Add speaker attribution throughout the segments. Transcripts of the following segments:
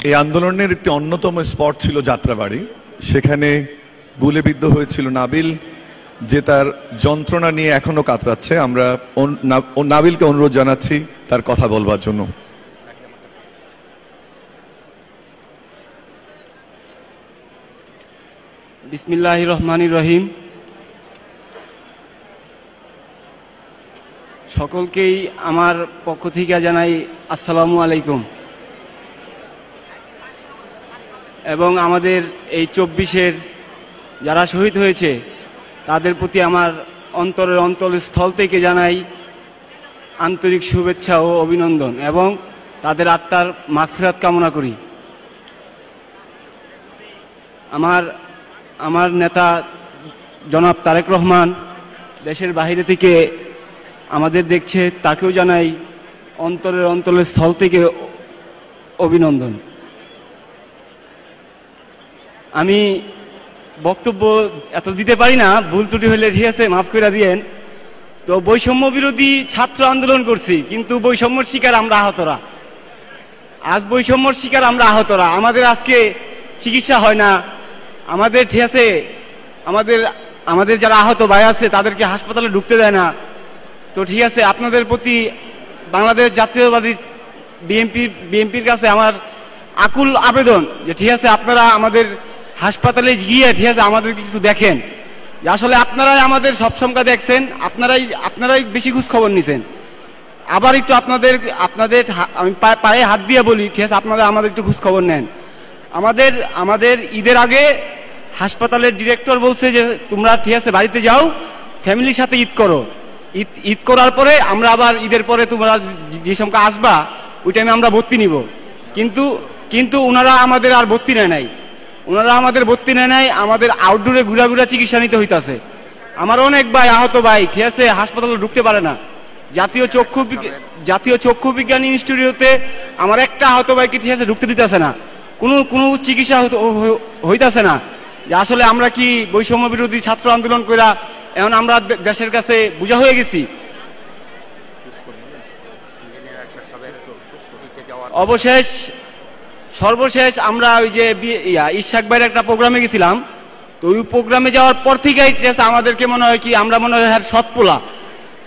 Speaker 1: এই আন্দোলনের একটি অন্যতম স্পট ছিল যাত্রাবাড়ি। সেখানে গুলিবিদ্ধ হয়েছিল নাবিল, যে তার যন্ত্রণা নিয়ে এখনো কাতরাচ্ছে। আমরা নাবিলকে অনুরোধ জানাচ্ছি তার কথা বলবার জন্য।
Speaker 2: বিসমিল্লাহির রহমানির রহিম। সকলকেই আমার পক্ষ থেকে জানাই আসসালামু আলাইকুম। এবং আমাদের এই 24-এর যারা শহীদ হয়েছে তাদের প্রতি আমার অন্তরের অন্তরস্থল থেকে জানাই আন্তরিক শুভেচ্ছা ও অভিনন্দন এবং তাদের আত্মার মাগফিরাত কামনা করি। আমার নেতা জনাব তারেক রহমান দেশের বাইরে থেকে আমাদের দেখছে, তাকেও জানাই অন্তরের স্থল থেকে অভিনন্দন। আমি বক্তব্য এত দিতে পারি না, ভুল ত্রুটি হলে ঠিক আছে, মাফ করে দিয়েন। তো বৈষম্য বিরোধী ছাত্র আন্দোলন করছি, কিন্তু বৈষম্যর শিকার আমরা আহতরা। আজ বৈষম্যর শিকার আমরা আহতরা। আমাদের আজকে চিকিৎসা হয় না, আমাদের ঠিক আছে, আমাদের যারা আহত ভাই আছে তাদেরকে হাসপাতালে ঢুকতে দেয় না। তো ঠিক আছে, আপনাদের প্রতি বাংলাদেশ জাতীয়তাবাদী বিএনপির কাছে আমার আকুল আবেদন যে ঠিক আছে, আপনারা আমাদের হাসপাতালে গিয়ে ঠিক আছে আমাদেরকে একটু দেখেন, যে আসলে আপনারাই আমাদের সব সংখ্যা দেখছেন, আপনারাই বেশি খোঁজ খবর নিছেন। আবার একটু আপনাদের আমি পায়ে হাত দিয়ে বলি, ঠিক আছে, আপনারা আমাদের একটু খোঁজ খবর নেন। আমাদের ঈদের আগে হাসপাতালের ডিরেক্টর বলছে যে তোমরা ঠিক আছে বাড়িতে যাও, ফ্যামিলির সাথে ঈদ করো। ঈদ করার পরে আমরা আবার ঈদের পরে তোমরা যে সংখ্যা আসবা ওই টাইমে আমরা ভর্তি নিব। কিন্তু ওনারা আমাদের আর ভর্তি নেয় নাই। আমাদের আউটডোরে ঘুরা চিকিৎসা নিতে হইতাছে। আমার অনেক ভাই আহত ভাই ঠিক আছে হাসপাতালে ঢুকতে পারে না। জাতীয় চক্ষু বিজ্ঞান ইনস্টিটিউটে আমার একটা আহত ভাইকে ঠিক আছে ঢুকতে দিতেছে না, কোনো চিকিৎসা হইতাছে না। যে আসলে আমরা কি বৈষম্য বিরোধী ছাত্র আন্দোলন কইরা এখন আমরা দেশের কাছে বোঝা হয়ে গেছি? সর্বশেষ আমরা ওই যে ইশাক ভাইয়ের একটা প্রোগ্রামে গেছিলাম। তো ওই প্রোগ্রামে যাওয়ার পর থেকেই আমাদেরকে মনে হয় কি আমরা মনে হয় সৎ পোলা,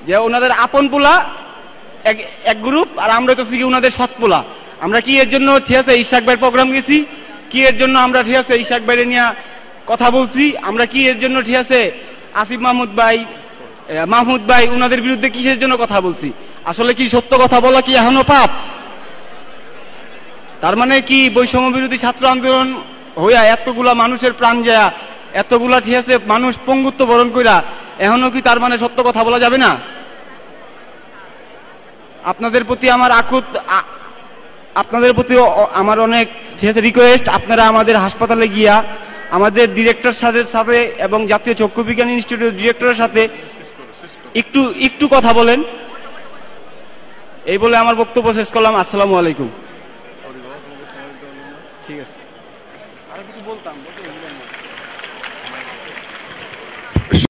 Speaker 2: যে ওনাদের আপন পোলা এক গ্রুপ, আর আমরা তো কি ওনাদের সৎ পোলা। আমরা কি এর জন্য ঠিক আছে ইশাক ভাইয়ের প্রোগ্রাম গেছি? কি এর জন্য আমরা ঠিক আছে ইশাক ভাইয়ের নিয়ে কথা বলছি? আমরা কি এর জন্য ঠিক আছে আসিফ মাহমুদ ভাই ওনাদের বিরুদ্ধে কিসের জন্য কথা বলছি? আসলে কি সত্য কথা বলা কি এখনো পাপ? তার মানে কি বৈষম্য বিরোধী ছাত্র আন্দোলন হইয়া এতগুলা মানুষের প্রাণ যায়, এতগুলা ঠিক আছে মানুষ পঙ্গুত্ব বরণ কইরা এখনো কি তার মানে সত্য কথা বলা যাবে না? আপনাদের প্রতি আমার অনেক ঠিক আছে রিকোয়েস্ট, আপনারা আমাদের হাসপাতালে গিয়া আমাদের ডিরেক্টর সাথে এবং জাতীয় চক্ষু বিজ্ঞান ইনস্টিটিউটের ডিরেক্টরের সাথে একটু কথা বলেন। এই বলে আমার বক্তব্য শেষ করলাম। আসসালামু আলাইকুম। ঠিক আছে, আর কিছু বলতাম।